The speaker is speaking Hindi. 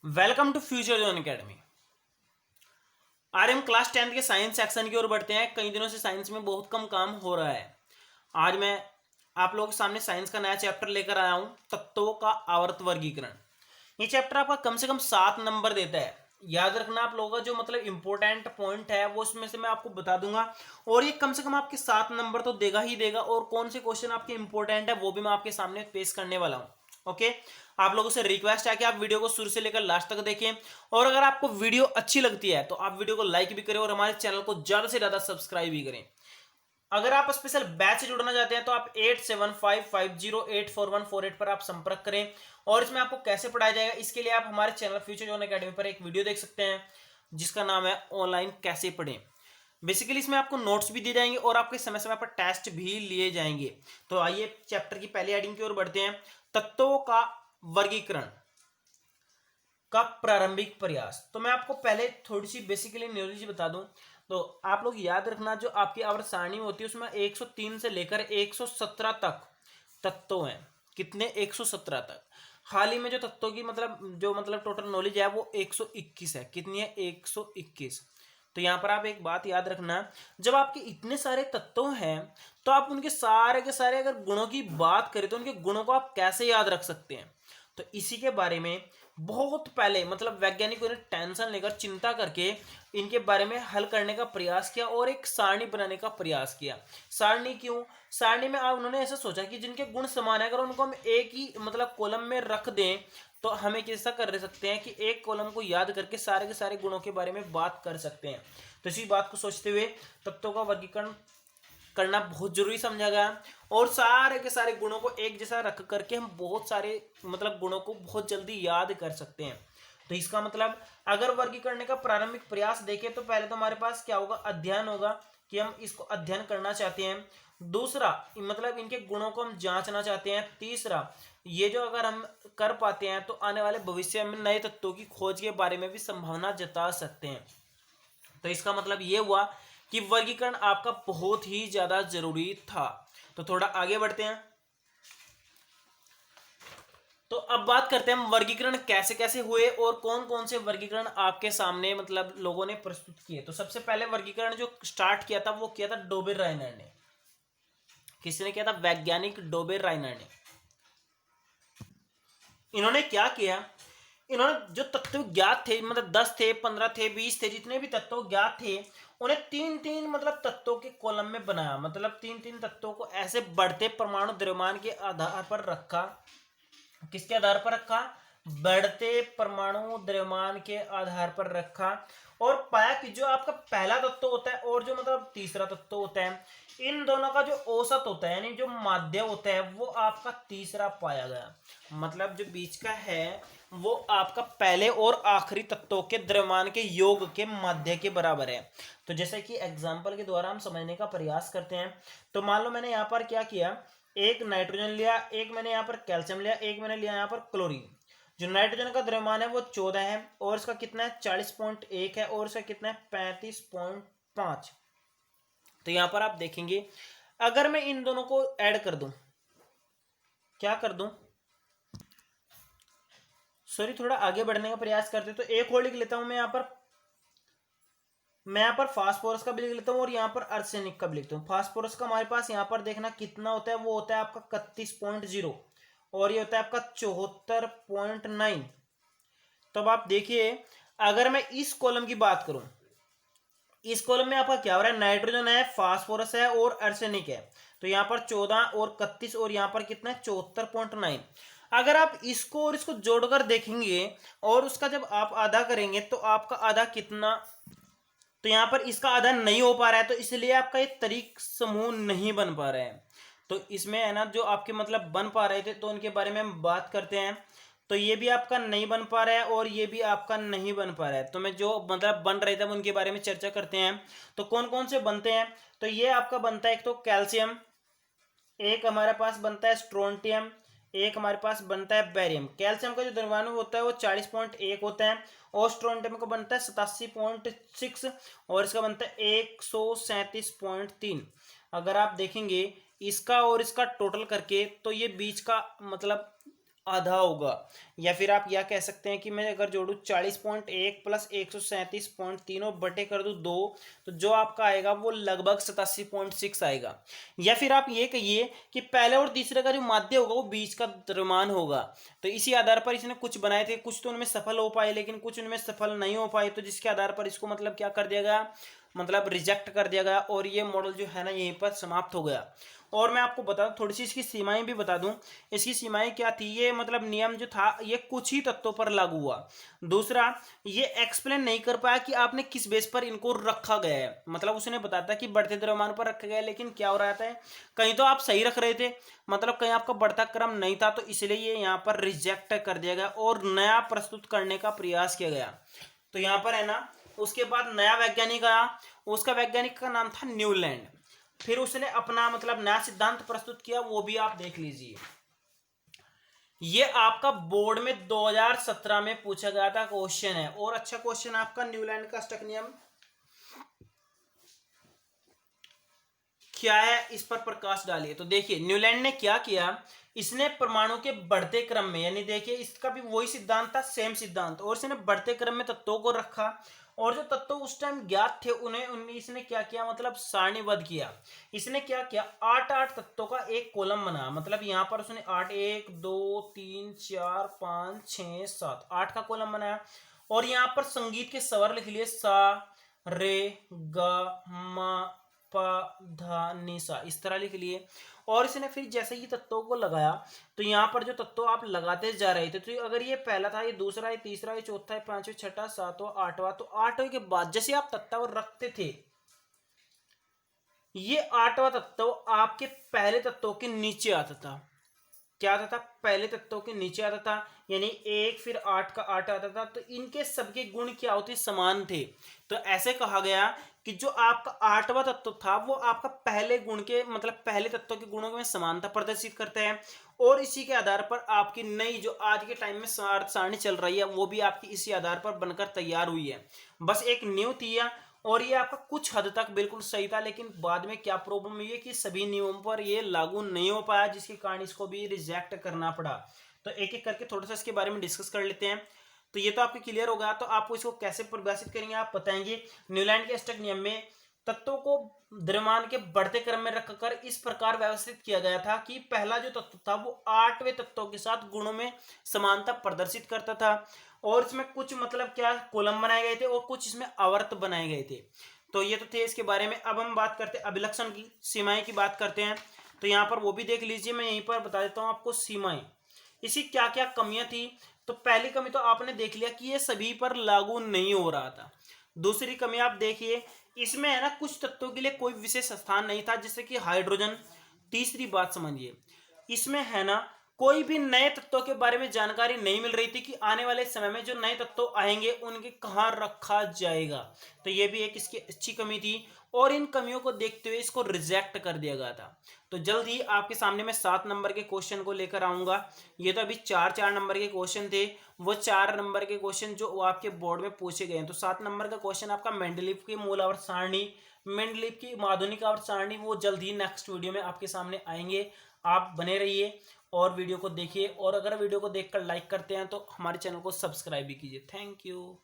Welcome to future zone academy. आज हम क्लास 10th के साइंस सेक्शन की ओर बढ़ते हैं। कई दिनों से साइंस में बहुत कम काम हो रहा है। आज मैं आप लोगों के सामने साइंस का नया चैप्टर लेकर आया हूं, तत्वों का आवर्त वर्गीकरण। ये चैप्टर आपका कम से कम 7 नंबर देता है। याद रखना आप लोगों का जो मतलब इंपॉर्टेंट पॉइंट है वो उसमें से मैं आपको बता दूंगा, और ये कम से कम आपके 7 नंबर तो देगा ही देगा। और कौन से क्वेश्चन आपके इंपॉर्टेंट है वो भी मैं आपके सामने पेश करने वाला हूँ। ओके, आप लोगों से रिक्वेस्ट है कि आप वीडियो को शुरू से लेकर लास्ट तक देखें, और अगर आपको वीडियो अच्छी लगती है तो आप वीडियो को लाइक भी करें और हमारे चैनल को ज्यादा से ज्यादा सब्सक्राइब भी करें। अगर आप स्पेशल बैच से जुड़ना चाहते हैं तो आप 8755084148 पर आप संपर्क करें। और इसमें आपको कैसे पढ़ाया जाएगा इसके लिए आप हमारे चैनल फ्यूचर जोन एकेडमी पर एक वीडियो देख सकते हैं जिसका नाम है ऑनलाइन कैसे पढ़ें। बेसिकली इसमें आपको नोट्स भी दिए जाएंगे और आपके समय समय पर टेस्ट भी लिए जाएंगे। तो आइए चैप्टर की पहली हेडिंग की ओर बढ़ते हैं। तत्वों का वर्गीकरण का प्रारंभिक प्रयास। तो मैं आपको पहले थोड़ी सी बेसिकली नॉलेज बता दूं। तो आप लोग याद रखना, जो आपकी आवर्त सारणी होती है उसमें 103 से लेकर 117 तक तत्व हैं। कितने? 117 तक। हाल ही में जो तत्वों की मतलब टोटल नॉलेज है वो 121 है। कितनी है? 121। तो यहां पर आप एक बात याद रखना, जब आपके इतने सारे तत्व हैं तो आप उनके सारे के सारे अगर गुणों की बात करें तो उनके गुणों को आप कैसे याद रख सकते हैं। तो इसी के बारे में बहुत पहले मतलब वैज्ञानिकों ने टेंशन लेकर चिंता करके इनके बारे में हल करने का प्रयास किया और एक सारणी बनाने का प्रयास किया। सारणी क्यों? सारणी में उन्होंने ऐसा सोचा कि जिनके गुण समान है अगर उनको हम एक ही मतलब कॉलम में रख दें तो हमें कैसा कर सकते हैं कि एक कॉलम को याद करके सारे के सारे गुणों के बारे में बात कर सकते हैं। तो इसी बात को सोचते हुए तत्वों का वर्गीकरण करना बहुत जरूरी समझा गया, और सारे के सारे गुणों को एक जैसा रख करके हम बहुत सारे मतलब गुणों को बहुत जल्दी याद कर सकते हैं। तो इसका मतलब अगर वर्गीकरण का प्रारंभिक प्रयास देखें तो पहले तो हमारे पास क्या होगा? अध्ययन होगा कि हम इसको अध्ययन करना चाहते हैं। दूसरा मतलब इनके गुणों को हम जांचना चाहते हैं। तीसरा, ये जो अगर हम कर पाते हैं तो आने वाले भविष्य में नए तत्वों की खोज के बारे में भी संभावना जता सकते हैं। तो इसका मतलब ये हुआ कि वर्गीकरण आपका बहुत ही ज्यादा जरूरी था। तो थोड़ा आगे बढ़ते हैं। तो अब बात करते हैं हम वर्गीकरण कैसे कैसे हुए और कौन कौन से वर्गीकरण आपके सामने मतलब लोगों ने प्रस्तुत किए। तो सबसे पहले वर्गीकरण जो स्टार्ट किया था वो किया था डोबेर राइनर ने। किसने किया था? वैज्ञानिक डोबेर राइनर ने। इन्होंने क्या किया? इन्होंने जो तत्व ज्ञात थे मतलब 10 थे, 15 थे, 20 थे, जितने भी तत्व ज्ञात थे उन्हें तीन तीन मतलब तत्वों के कॉलम में बनाया। मतलब तीन तीन तत्वों को ऐसे बढ़ते परमाणु द्रव्यमान के आधार पर रखा। किसके आधार पर रखा? बढ़ते परमाणु द्रव्यमान के आधार पर रखा। और पाया कि जो आपका पहला तत्व होता है और जो मतलब तीसरा तत्व होता है, इन दोनों का जो औसत होता है यानी जो माध्य होता है वो आपका तीसरा पाया गया। मतलब जो बीच का है वो आपका पहले और आखिरी तत्वों के द्रव्यमान के योग के माध्य के बराबर है। तो जैसे कि एग्जांपल के द्वारा हम समझने का प्रयास करते हैं। तो मान लो मैंने यहाँ पर क्या किया, एक नाइट्रोजन लिया, एक मैंने यहाँ पर कैल्शियम लिया, एक मैंने लिया यहाँ पर क्लोरीन। जो नाइट्रोजन का द्रव्यमान है वो 14 है और इसका कितना है? 40.1 है और इसका कितना है? 35.5। तो यहां पर आप देखेंगे अगर मैं इन दोनों को ऐड कर दूं, क्या कर दूं, सॉरी थोड़ा आगे बढ़ने का प्रयास करते तो एक और लिख लेता हूं मैं यहाँ पर फास्फोरस का भी लिख लेता हूँ और यहाँ पर आर्सेनिक का भी लिखता हूँ। फास्फोरस का हमारे पास यहाँ पर देखना कितना होता है, वो होता है आपका 31.0 और ये होता है आपका 74.9। तो अब आप देखिए अगर मैं इस कॉलम की बात करूं, इस कॉलम में आपका क्या हो रहा है? नाइट्रोजन है, फास्फोरस है और आर्सेनिक है। तो यहाँ पर 14 और 31 और यहाँ पर कितना है? 74.9। अगर आप इसको और इसको जोड़कर देखेंगे और उसका जब आप आधा करेंगे तो आपका आधा कितना? तो यहां पर इसका आधा नहीं हो पा रहा है तो इसलिए आपका ये तरीक समूह नहीं बन पा रहा है। तो इसमें है ना जो आपके मतलब बन पा रहे थे तो उनके बारे में हम बात करते हैं। तो ये भी आपका नहीं बन पा रहा है और ये भी आपका नहीं बन पा रहा है। तो मैं जो मतलब बन रहे थे उनके बारे में चर्चा करते हैं। तो कौन कौन से बनते हैं? तो ये आपका बनता है एक तो कैल्शियम, एक हमारे पास बनता है स्ट्रोंटियम, एक हमारे पास बनता है बैरियम। कैल्शियम का जो द्रव्यमान होता है वो 40.1 होता है और स्ट्रोंटियम का बनता है 87.6 और इसका बनता है 137.3। अगर आप देखेंगे इसका और इसका टोटल करके तो ये बीच का मतलब आधा होगा। या फिर आप यह कह सकते हैं कि मैं अगर जोड़ूँ 40.1 प्लस 137.3 तीनों बटे कर दूँ 2, तो जो आपका आएगा वो लगभग 87.6 आएगा। या फिर आप ये कहिए कि पहले और तीसरे का जो माध्य होगा वो बीच का द्रव्यमान होगा। तो इसी आधार पर इसने कुछ बनाए थे, कुछ तो उनमें सफल हो पाए लेकिन कुछ उनमें सफल नहीं हो पाए, तो जिसके आधार पर इसको मतलब क्या कर दिया गया, मतलब रिजेक्ट कर दिया गया और ये मॉडल जो है ना यहीं पर समाप्त हो गया। और मैं आपको बता थोड़ी सी इसकी सीमाएं भी बता दूं। इसकी सीमाएं क्या थी, ये मतलब नियम जो था ये कुछ ही तत्वों पर लागू हुआ। दूसरा, ये एक्सप्लेन नहीं कर पाया कि आपने किस बेस पर इनको रखा गया है, मतलब उसने बताया था कि बढ़ते द्रव्यमान पर रखा गया है, लेकिन क्या हो रहा था, कहीं तो आप सही रख रहे थे, मतलब कहीं आपका बढ़ता क्रम नहीं था, तो इसलिए ये यहाँ पर रिजेक्ट कर दिया गया और नया प्रस्तुत करने का प्रयास किया गया। तो यहाँ पर है ना, उसके बाद नया वैज्ञानिक आया, उसका वैज्ञानिक का नाम था न्यूलैंड। फिर उसने अपना मतलब नया सिद्धांत प्रस्तुत किया, वो भी आप देख लीजिए। ये आपका बोर्ड में 2017 में पूछा गया था क्वेश्चन है, और अच्छा क्वेश्चन आपका, न्यूलैंड का अष्टक नियम क्या है, इस पर प्रकाश डालिए। तो देखिए न्यूलैंड ने क्या किया, इसने परमाणु के बढ़ते क्रम में, यानी देखिए इसका भी वही सिद्धांत था, सेम सिद्धांत, और इसने बढ़ते क्रम में तत्वों को रखा, और जो तत्व उस टाइम ज्ञात थे उन्हें इसने क्या किया, मतलब सारणीबद्ध किया। इसने क्या किया, 8 तत्वों का एक कॉलम बना, मतलब यहाँ पर उसने 8 1 2 3 4 5 6 7 8 का कॉलम बनाया। और यहाँ पर संगीत के स्वर लिख लिए, सा रे ग म प ध नि सा, इस तरह लिख लिए। और इसने फिर जैसे ही तत्वों को लगाया, तो यहाँ पर जो तत्व आप लगाते जा रहे थे, तो अगर ये पहला था, ये दूसरा, ये तीसरा, ये चौथा, ये पांचवा, छठा, सातवां, आठवां, तो 8वें के बाद जैसे आप तत्व रखते थे, ये 8वां तत्व आपके पहले तत्वों के नीचे आता था। क्या आता था, पहले तत्वों के नीचे आता था, यानी 1 फिर 8 का 8 आता था। तो इनके सबके गुण क्या होते, समान थे। तो ऐसे कहा गया कि जो आपका 8वां तत्व था वो आपका पहले गुण के, मतलब पहले तत्व के गुणों में समानता प्रदर्शित करता है। और इसी के आधार पर आपकी नई जो आज के टाइम में सारणी चल रही है, वो भी आपकी इसी आधार पर बनकर तैयार हुई है। बस एक न्यू थी, और ये आपका कुछ हद तक बिल्कुल सही था, लेकिन बाद में क्या प्रॉब्लम हुई है कि सभी नियमों पर ये लागू नहीं हो पाया, जिसके कारण इसको भी रिजेक्ट करना पड़ा। तो एक एक करके थोड़ा सा इसके बारे में डिस्कस कर लेते हैं। तो ये तो आपको क्लियर होगा, तो आपको इसको कैसे परिभाषित करेंगे आप बताएंगे। न्यूलैंड के अष्टक नियम में तत्वों को द्रव्यमान के बढ़ते क्रम में रखकर इस प्रकार व्यवस्थित किया गया था कि पहला जो तत्व था वो 8वें तत्वों के साथ गुणों में समानता प्रदर्शित करता था। और इसमें कुछ मतलब क्या कॉलम बनाए गए थे और कुछ इसमें आवर्त बनाए गए थे। तो ये तो थे इसके बारे में। अब हम बात करते हैं अभिलक्षण की, सीमाएं की बात करते हैं। तो यहाँ पर वो भी देख लीजिए, मैं यहीं पर बता देता हूँ आपको सीमाएं, इसी क्या क्या कमियां थी। तो पहली कमी तो आपने देख लिया कि ये सभी पर लागू नहीं हो रहा था। दूसरी कमी आप देखिए, इसमें है ना कुछ तत्वों के लिए कोई विशेष स्थान नहीं था, जैसे कि हाइड्रोजन। तीसरी बात समझिए, इसमें है ना कोई भी नए तत्वों के बारे में जानकारी नहीं मिल रही थी कि आने वाले समय में जो नए तत्व आएंगे उनके कहाँ रखा जाएगा। तो ये भी एक इसकी अच्छी कमी थी, और इन कमियों को देखते हुए इसको रिजेक्ट कर दिया गया था। तो जल्द ही आपके सामने मैं 7 नंबर के क्वेश्चन को लेकर आऊंगा। ये तो अभी 4-4 नंबर के क्वेश्चन थे, वो 4 नंबर के क्वेश्चन जो आपके बोर्ड में पूछे गए हैं। तो 7 नंबर का क्वेश्चन आपका मेंडलीव की मूल आवर्त सारणी, मेंडलीव की आधुनिक आवर्त सारणी, वो जल्द ही नेक्स्ट वीडियो में आपके सामने आएंगे। आप बने रहिए और वीडियो को देखिए, और अगर वीडियो को देखकर लाइक करते हैं तो हमारे चैनल को सब्सक्राइब भी कीजिए। Thank you.